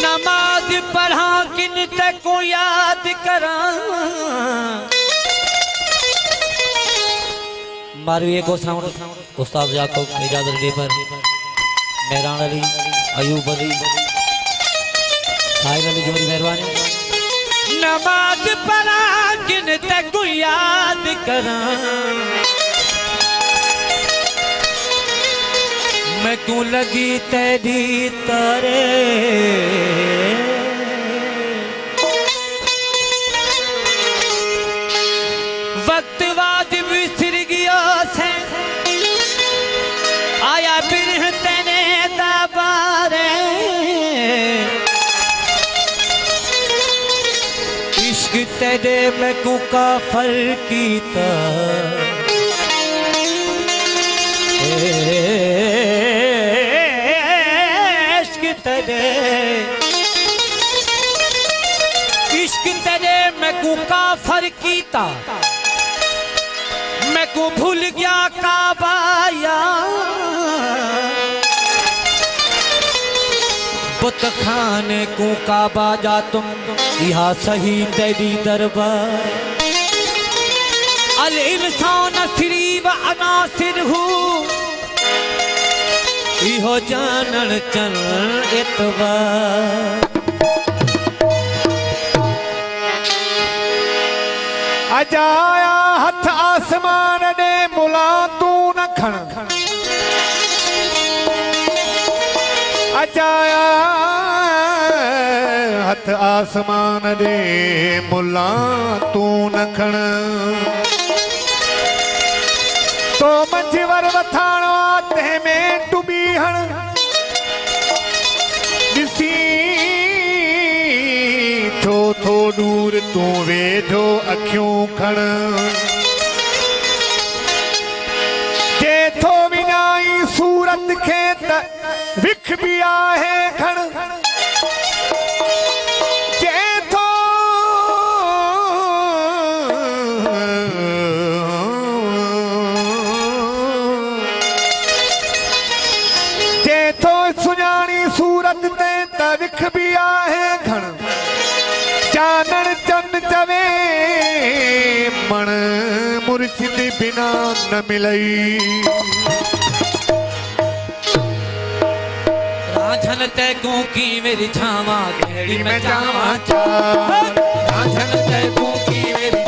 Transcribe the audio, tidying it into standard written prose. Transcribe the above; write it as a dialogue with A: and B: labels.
A: नमाज पढ़ा किन तक को याद करा मारवी को साउंड उस्ताद याकूब इजाजत रेडी पर मेहरान अली अयूब अली साहिब अली जोरी मेहरबानी। नमाज पढ़ा किन तक को याद करा मैं क्यों लगी तेरी तारे वक्त वाजिब विसर गया से आया फिर तेने दबारे इश्क तेरे मैं क्यों काफर कीता इश्क तेरे मैं को काफर कीता मैं को भूल गया काबाया बुत खाने को काबा जा तुम यहाँ सही तेरी दरबार अल इंसान सिरी व अनासिर हूँ इहो जानन चल एतबार
B: अजाया हथ आसमान ने मुला तू न खण अजाया हथ आसमान ने मुला तू न खण तो मंझवर वथाणो ते में डुबी हण ॾिसी थो थो दूर तू वेझो अखियूं खण जे थो विञाई सूरत खे त विख बि आहे खण सूरत ते तविख भी आहे घण चानण चंद चवे मण मुर्शिद बिना न मिलई
A: राझन ते को की मेरी छावा घेड़ी में जावा चार राझन ते को की मेरी